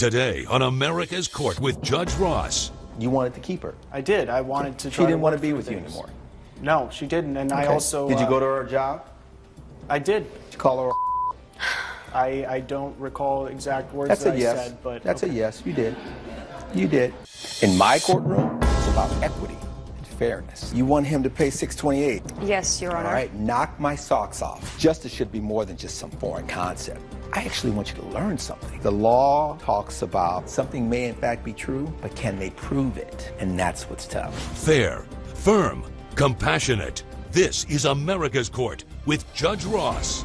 Today on America's Court with Judge Ross. You wanted to keep her. I did. I wanted to. She didn't want to be with you anymore. No, she didn't. And Okay. I also. Did you go to her job? I did. Did you call her? I don't recall exact words That's that a yes. I said, but That's okay. a yes. You did. You did. In my courtroom, it's about equity and fairness. You want him to pay $628. Yes, Your Honor. All right, knock my socks off. Justice should be more than just some foreign concept. I actually want you to learn something. The law talks about something may in fact be true, but can they prove it? And that's what's tough. Fair, firm, compassionate. This is America's Court with Judge Ross.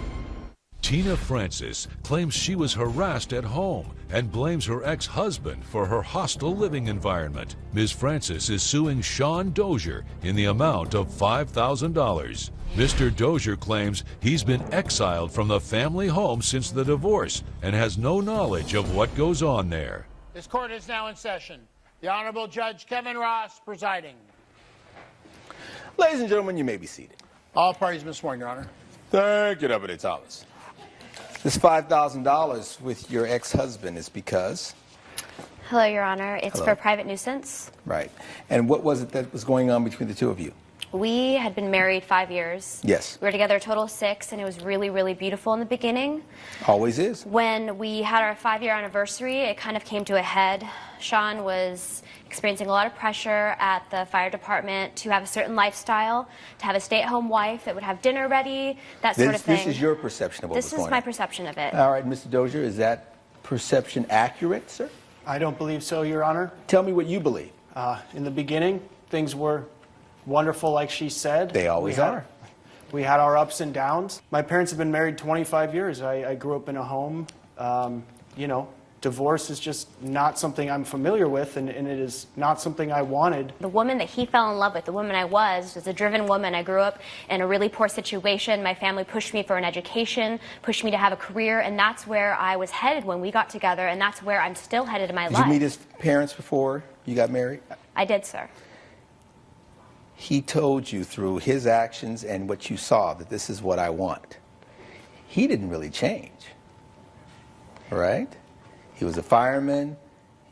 Tina Francis claims she was harassed at home and blames her ex-husband for her hostile living environment. Ms. Francis is suing Sean Dozier in the amount of $5,000. Mr. Dozier claims he's been exiled from the family home since the divorce and has no knowledge of what goes on there. This court is now in session. The Honorable Judge Kevin Ross presiding. Ladies and gentlemen, you may be seated. All parties been sworn, Your Honor. Thank you, Deputy Thomas. This $5,000 with your ex-husband is because? Hello, Your Honor. It's Hello. for private nuisance. Right. And what was it that was going on between the two of you? We had been married 5 years. Yes. We were together a total of 6, and it was really, really beautiful in the beginning. Always is. When we had our 5-year anniversary, it kind of came to a head. Sean was experiencing a lot of pressure at the fire department to have a certain lifestyle, to have a stay-at-home wife that would have dinner ready, that sort of thing. This is your perception of what was going on. This is my perception of it. All right, Mr. Dozier, is that perception accurate, sir? I don't believe so, Your Honor. Tell me what you believe. In the beginning, things were wonderful, like she said. They always are. We had our ups and downs. My parents have been married 25 years. I grew up in a home. You know, divorce is just not something I'm familiar with, and it is not something I wanted. The woman that he fell in love with, the woman I was a driven woman. I grew up in a really poor situation. My family pushed me for an education, pushed me to have a career, and that's where I was headed when we got together, and that's where I'm still headed in my life. Did you meet his parents before you got married? I did, sir. He told you through his actions and what you saw that this is what I want. He didn't really change, right? He was a fireman.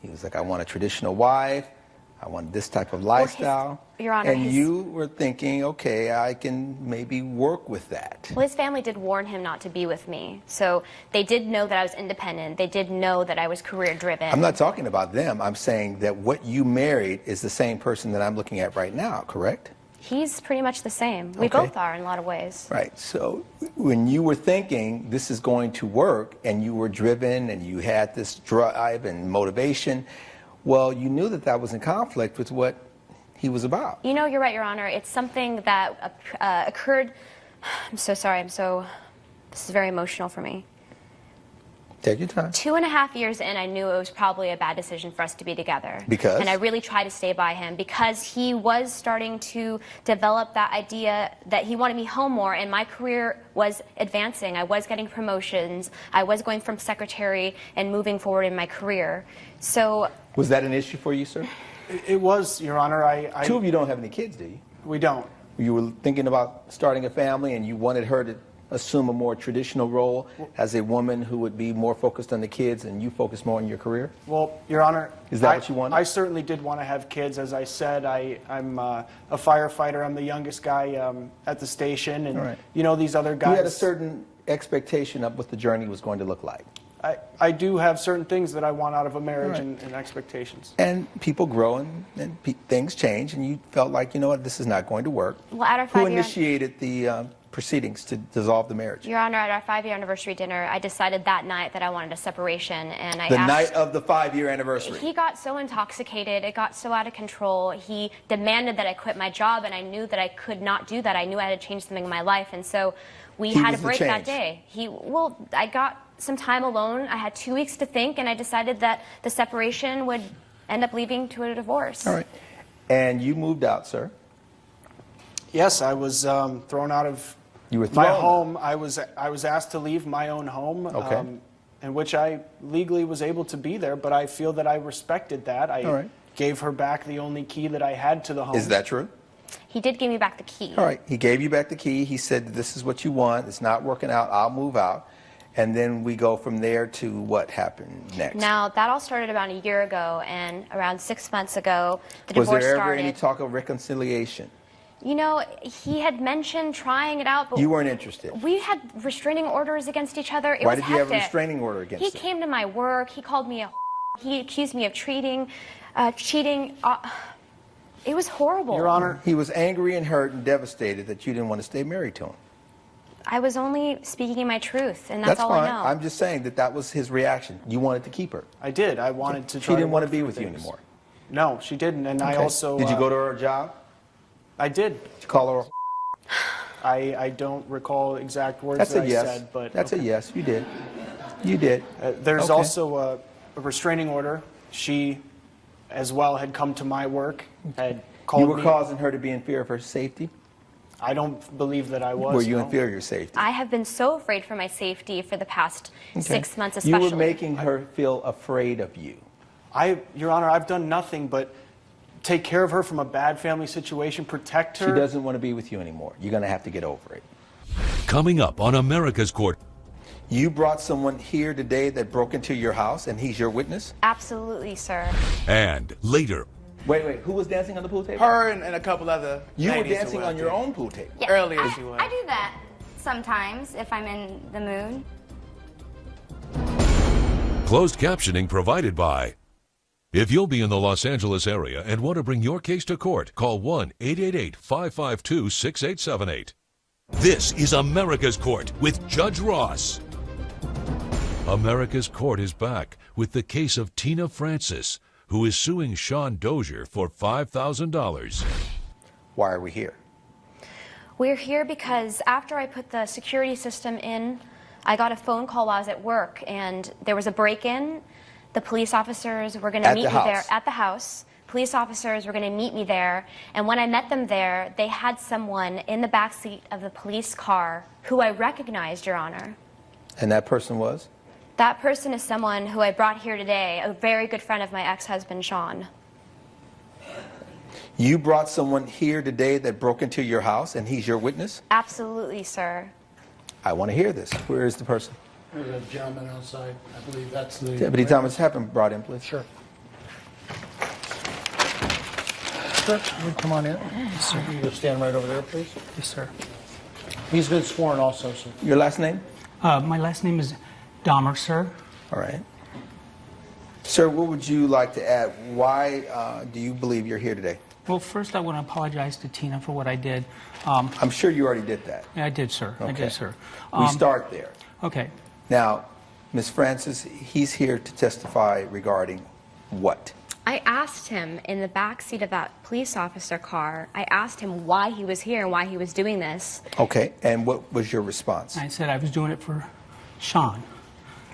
He was like, I want a traditional wife. I want this type of lifestyle. Your Honor, and you were thinking, okay, I can maybe work with that. Well, his family did warn him not to be with me. So they did know that I was independent. They did know that I was career-driven. I'm not talking about them. I'm saying that what you married is the same person that I'm looking at right now, correct? He's pretty much the same. We Okay. both are in a lot of ways. Right. So when you were thinking this is going to work and you were driven and you had this drive and motivation, well, you knew that that was in conflict with what he was about. You know, you're right, Your Honor. It's something that occurred. I'm so sorry. This is very emotional for me. Take your time. 2.5 years in, I knew it was probably a bad decision for us to be together. Because? And I really tried to stay by him because he was starting to develop that idea that he wanted me home more, and my career was advancing. I was getting promotions. I was going from secretary and moving forward in my career. So... Was that an issue for you, sir? It was, Your Honor. Two of you don't have any kids, do you? We don't. You were thinking about starting a family and you wanted her to assume a more traditional role as a woman who would be more focused on the kids and you focus more on your career? Well, Your Honor, is that what you wanted? I certainly did want to have kids. As I said, I'm a firefighter. I'm the youngest guy at the station, and right. you know, these other guys. You had a certain expectation of what the journey was going to look like. I do have certain things that I want out of a marriage, Right. and expectations. And people grow and things change, and you felt like, you know what, this is not going to work. Well, at our Who 5-year initiated the proceedings to dissolve the marriage? Your Honor, at our 5-year anniversary dinner, I decided that night that I wanted a separation, and I The asked... night of the 5-year anniversary. He got so intoxicated, it got so out of control. He demanded that I quit my job, and I knew that I could not do that. I knew I had to change something in my life, and so we He had was a the break that change. day. I got some time alone. I had 2 weeks to think, and I decided that the separation would end up leading to a divorce. All right. And you moved out, sir? Yes, I was thrown out of You were my thrown home. I was asked to leave my own home, Okay. in which I legally was able to be there, but I feel that I respected that. I All right. gave her back the only key that I had to the home. Is that true? He did give me back the key. All right. He gave you back the key. He said, this is what you want. It's not working out. I'll move out. And then we go from there to what happened next? Now, that all started about a year ago, and around 6 months ago, the Was divorce there ever started. any talk of reconciliation? You know, he had mentioned trying it out, but You weren't interested. we had restraining orders against each other. It Why was did you have a hectic. restraining order against He him? came to my work. He called me a. He accused me of cheating. It was horrible. Your Honor, He was angry and hurt and devastated that you didn't want to stay married to him. I was only speaking my truth, and that's all fine. I know. I'm just saying that was his reaction. You wanted to keep her. I did. I wanted to She try didn't want to work be through with you things. anymore. No, she didn't. And I Okay. also... Did you go to her job? I did. Did you call her? I don't recall exact words That's that a I yes. said, but... That's okay. a yes. You did. You did. There's Okay. also a restraining order. She, as well, had come to my work, had called You were me. causing her to be in fear of her safety? I don't believe that I was. Were you no. in fear of your safety? I have been so afraid for my safety for the past Okay. 6 months, You especially. were making her feel afraid of you. Your Honor, I've done nothing but take care of her from a bad family situation, protect She her. doesn't want to be with you anymore. You're going to have to get over it. Coming up on America's Court. You brought someone here today that broke into your house, and he's your witness? Absolutely, sir. And later, Wait. Who was dancing on the pool table? Her and a couple other You were ladies who dancing were on out your there. own pool table. Yeah, Earlier I, she was. I do that sometimes if I'm in the mood. closed captioning provided by. If you'll be in the Los Angeles area and want to bring your case to court, call 1-888-552-6878. This is America's Court with Judge Ross. America's Court is back with the case of Tina Francis, who is suing Sean Dozier for $5,000. Why are we here? We're here because after I put the security system in, I got a phone call while I was at work, and there was a break-in. The police officers were going to At meet the me there house? at the house. Police officers were going to meet me there, and when I met them there, they had someone in the back seat of the police car who I recognized, Your Honor. And that person was? That person is someone who I brought here today, a very good friend of my ex-husband, Sean. You brought someone here today that broke into your house, and he's your witness? Absolutely, sir. I want to hear this. Where is the person? There's a gentleman outside. I believe that's the... Deputy Thomas, have him brought in, please. Sure. Sir, you come on in. Sir. You can stand right over there, please. Yes, sir. He's been sworn also, sir. Your last name? My last name is Dahmer, sir. All right. Sir, what would you like to add? Why do you believe you're here today? Well, first I want to apologize to Tina for what I did. I'm sure you already did that. Yeah, I did, sir. I Okay. did, sir. We start there. Okay. Now, Ms. Francis, he's here to testify regarding what? I asked him in the back seat of that police officer car, I asked him why he was here and why he was doing this. Okay, and what was your response? I said I was doing it for Sean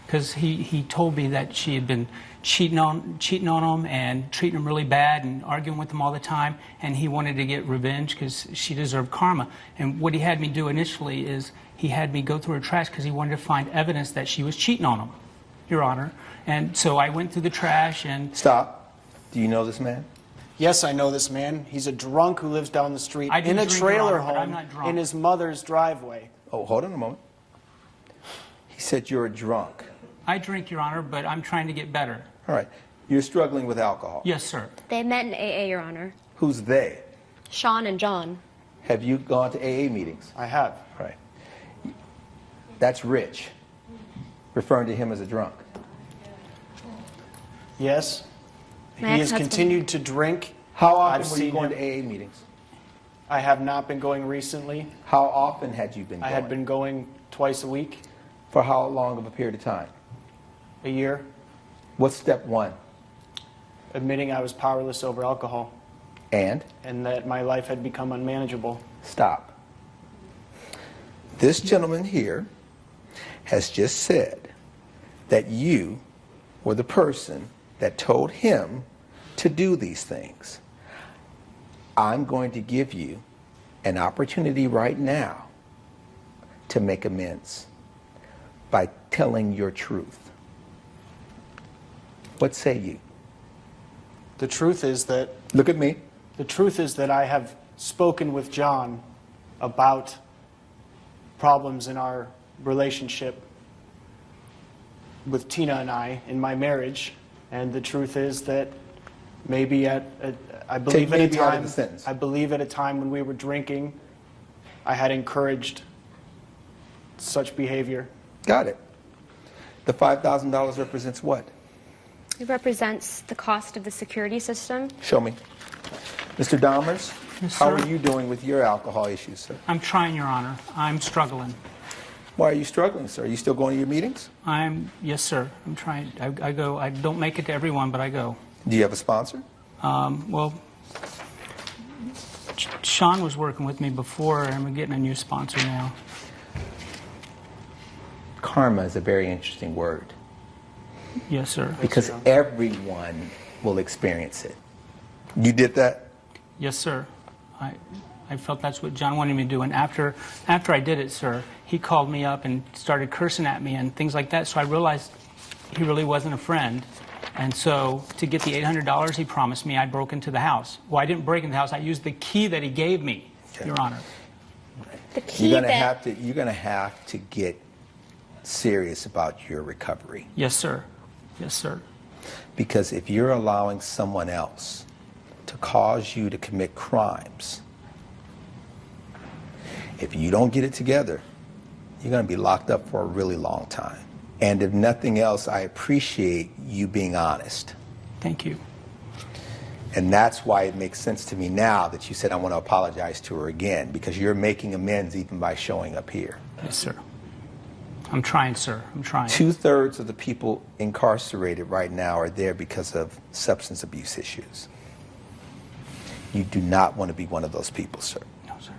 because he told me that she had been cheating on him and treating him really bad and arguing with him all the time, and he wanted to get revenge because she deserved karma. And what he had me do initially is he had me go through her trash because he wanted to find evidence that she was cheating on him, Your Honor. And so I went through the trash and... Stop. Do you know this man? Yes, I know this man. He's a drunk who lives down the street I do in a drink, Your trailer Honor, but I'm home not drunk. in his mother's driveway. Oh, hold on a moment. He said you're a drunk. I drink, Your Honor, but I'm trying to get better. All right. You're struggling with alcohol. Yes, sir. They met in AA, Your Honor. Who's they? Sean and John. Have you gone to AA meetings? I have. All right. That's Rich, referring to him as a drunk. Yes. My He has ex-husband. continued to drink. How often I've were you seen going him. to AA meetings? I have not been going recently. How often had you been I going? had been going twice a week, For how long of a period of time? a year, What's step one? admitting I was powerless over alcohol And? and that my life had become unmanageable. Stop. This gentleman here has just said that you were the person that told him to do these things. I'm going to give you an opportunity right now to make amends by telling your truth. What say you? The truth is that Look at me. I have spoken with John about problems in our relationship, with Tina and I in my marriage. And the truth is that maybe I believe at a maybe out of time, the sentence. I believe at a time when we were drinking, I had encouraged such behavior. Got it. The $5,000 represents what? It represents the cost of the security system. Show me. Mr. Dahmers, Yes, how sir. are you doing with your alcohol issues, sir? I'm trying, Your Honor. I'm struggling. Why are you struggling, sir? Are you still going to your meetings? Yes, sir. I'm trying. I go. I don't make it to everyone, but I go. Do you have a sponsor? Well, Sean was working with me before, and we're getting a new sponsor now. Karma is a very interesting word Yes, sir. because everyone will experience it. You did that? Yes, sir. I felt that's what John wanted me to do. And after I did it, sir, he called me up and started cursing at me and things like that. So I realized he really wasn't a friend. And so to get the $800 he promised me, I broke into the house. Well, I didn't break into the house. I used the key that he gave me, Okay. Your Honor. The key You're gonna that have to get serious about your recovery. Yes, sir. Yes, sir. Because if you're allowing someone else to cause you to commit crimes, if you don't get it together, you're going to be locked up for a really long time. And if nothing else, I appreciate you being honest. Thank you. And that's why it makes sense to me now that you said, I want to apologize to her again, because you're making amends even by showing up here. Yes, sir. I'm trying, sir. I'm trying. 2/3 of the people incarcerated right now are there because of substance abuse issues. You do not want to be one of those people, sir. No, sir.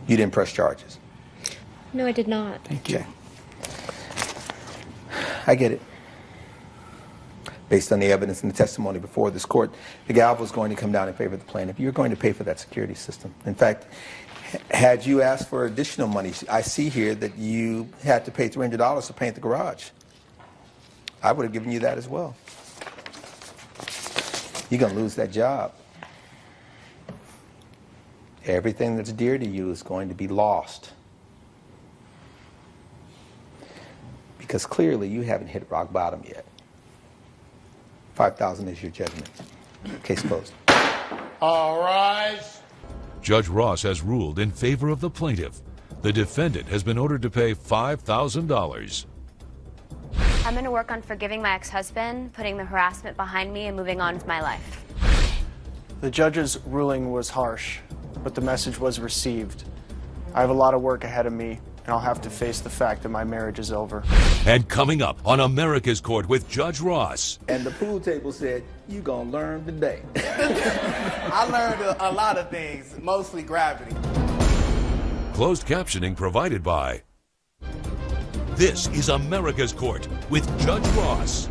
You didn't press charges. No, I did not. Thank you. Okay. I get it. Based on the evidence and the testimony before this court, the gavel is going to come down in favor of the plaintiff. You're going to pay for that security system. In fact, had you asked for additional money, I see here that you had to pay $300 to paint the garage. I would have given you that as well. You're going to lose that job. Everything that's dear to you is going to be lost. Because clearly you haven't hit rock bottom yet. 5,000 is your judgment. Case closed. All rise. Judge Ross has ruled in favor of the plaintiff. The defendant has been ordered to pay $5,000. I'm going to work on forgiving my ex-husband, putting the harassment behind me, and moving on with my life. The judge's ruling was harsh, but the message was received. I have a lot of work ahead of me, and I'll have to face the fact that my marriage is over. And coming up on America's Court with Judge Ross. And the pool table said, you gonna learn today. I learned a lot of things, mostly gravity. Closed captioning provided by. This is America's Court with Judge Ross.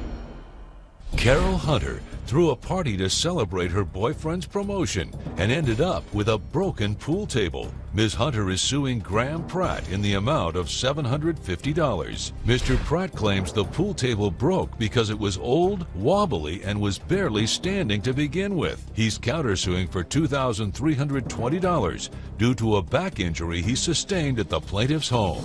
Carol Hunter threw a party to celebrate her boyfriend's promotion and ended up with a broken pool table. Ms. Hunter is suing Graham Pratt in the amount of $750. Mr. Pratt claims the pool table broke because it was old, wobbly, and was barely standing to begin with. He's countersuing for $2,320 due to a back injury he sustained at the plaintiff's home.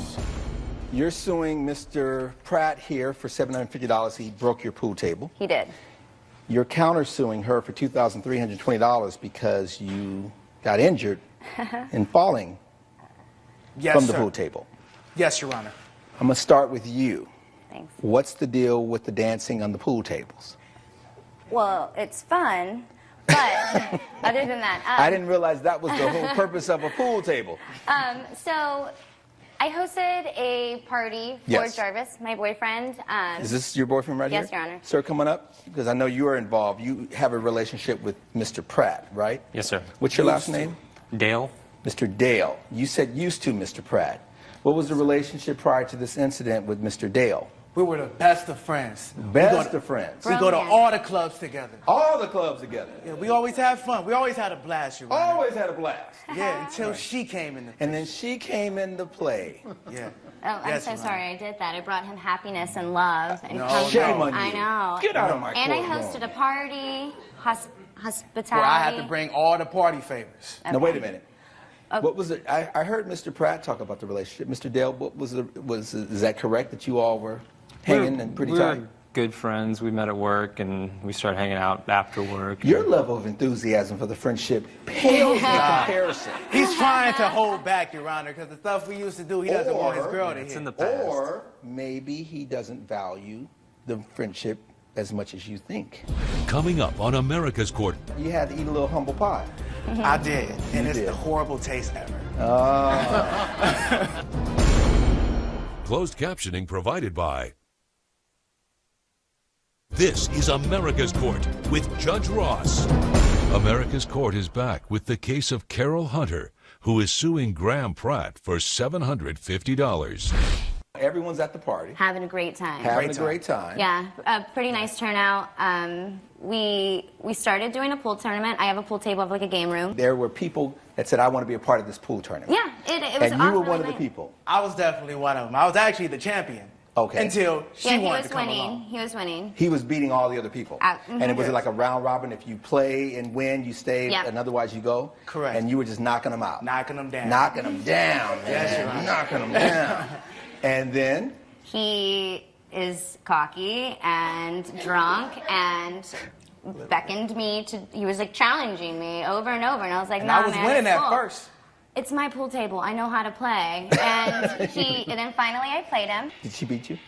You're suing Mr. Pratt here for $750. He broke your pool table. He did. You're countersuing her for $2,320 because you got injured in falling Yes, from the sir. pool table. Yes, Your Honor. I'm going to start with you. Thanks. What's the deal with the dancing on the pool tables? Well, it's fun, but other than that, I didn't realize that was the whole purpose of a pool table. So I hosted a party for Yes. Jarvis, my boyfriend. Is this your boyfriend right Yes, here? Your Honor. Sir, come on up, because I know you are involved. You have a relationship with Mr. Pratt, right? Yes, sir. What's your last name? Dale? Mr. Dale. You said used to Mr. Pratt. What was the relationship prior to this incident with Mr. Dale? We were the best of friends. Best of friends. We go to Brilliant. all the clubs together. All the clubs together. Yeah, we always had fun. We always had a blast, Your Honor. Always had a blast. Yeah, until she came in the And then she came into play. Yeah. Oh, I'm Yes, so Your sorry I did that. I brought him happiness and love and No, comfort. shame on you. I know. Get out of my And I courtroom. hosted a party, hospitality. Where I had to bring all the party favors. Now wait a minute. Oh. What was it? I heard Mr. Pratt talk about the relationship. Mr. Dale, what was is that correct that you all were hanging and pretty tight? We're good friends. We met at work, and we started hanging out after work. Your level of enthusiasm for the friendship pales in comparison. He's trying to hold back, Your Honor, because the stuff we used to do, he doesn't want his girl to It's hear. in the past. Or maybe he doesn't value the friendship as much as you think. Coming up on America's Court, You had to eat a little humble pie. I did, and You it's did. the horrible taste ever. closed captioning provided by. This is America's Court with Judge Ross. America's Court is back with the case of Carol Hunter, who is suing Graham Pratt for $750. Everyone's at the party, Having a great time. having a great time. Yeah, a pretty nice turnout. We started doing a pool tournament. I have a pool table of like a game room. There were people that said, I want to be a part of this pool tournament. Yeah, it was And you were awesome. one of the people. I was definitely one of them. I was actually the champion. Okay. Until she Yeah, he wanted was to come winning. along. He was winning. He was beating all the other people. Mhm. And it was like a round robin. If you play and win, you stay, Yeah. and otherwise you go. Correct. And you were just knocking them out. Knocking them down. Knocking them down, Yes, man. Your Honor. Knocking them down. And then He is cocky and drunk and beckoned me to. He was like challenging me over and over, and I was like, And "Nah, I was man, winning it's at cool. first. It's my pool table. I know how to play." And and then finally I played him. did she beat you?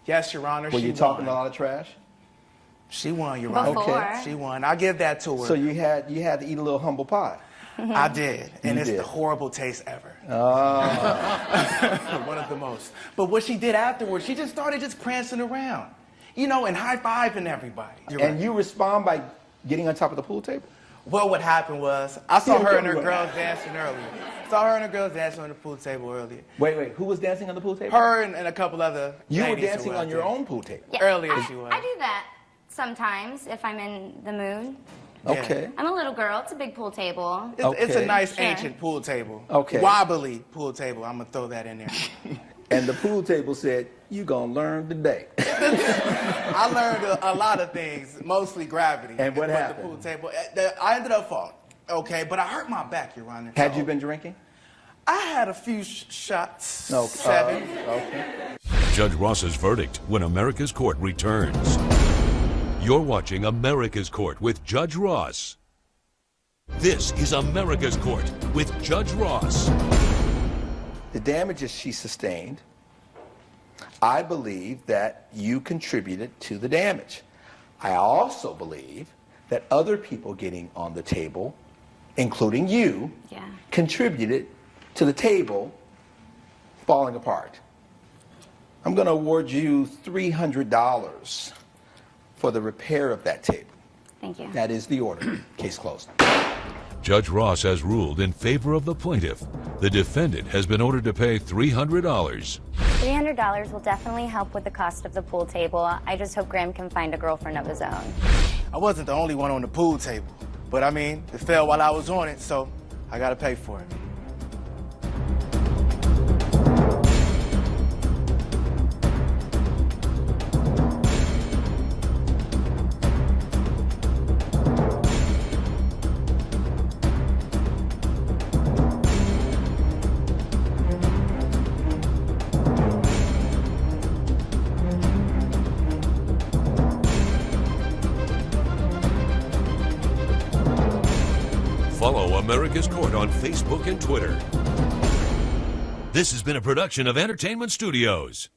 Yes, Your Honor. Were she you talking a won. lot of trash? She won, Your Honor. Before. Okay. She won. I give that to her. So you had to eat a little humble pie. I did, and You it's did. the horrible taste ever. Oh. One of the most. But what she did afterwards, she just started just prancing around, you know, and high-fiving everybody. And you respond by getting on top of the pool table? Well, what happened was, I saw Yeah, her tell and her me what girls dancing earlier. Saw her and her girls dancing on the pool table earlier. Wait, who was dancing on the pool table? Her and a couple other You were ladies who dancing out on your there. own pool table. Yeah, Earlier I, she was. I do that sometimes if I'm in the mood. Yeah. Okay. I'm a little girl. It's a big pool table. It's a Okay. nice Sure. ancient pool table. Okay. Wobbly pool table. I'm going to throw that in there. And the pool table said, you gonna learn today. I learned a lot of things, mostly gravity. And what But happened? The pool table, I ended up falling. Okay, but I hurt my back, Your Honor. Had So you been drinking? I had a few shots. No. 7. Okay. Judge Ross's verdict when America's Court returns. You're watching America's Court with Judge Ross. This is America's Court with Judge Ross. The damages she sustained, I believe that you contributed to the damage. I also believe that other people getting on the table, including you, Yeah. contributed to the table falling apart. I'm going to award you $300 for the repair of that table. Thank you. That is the order. Case closed. Judge Ross has ruled in favor of the plaintiff. The defendant has been ordered to pay $300. $300 will definitely help with the cost of the pool table. I just hope Graham can find a girlfriend of his own. I wasn't the only one on the pool table. But I mean, it fell while I was on it, so I got to pay for it. Follow America's Court on Facebook and Twitter. This has been a production of Entertainment Studios.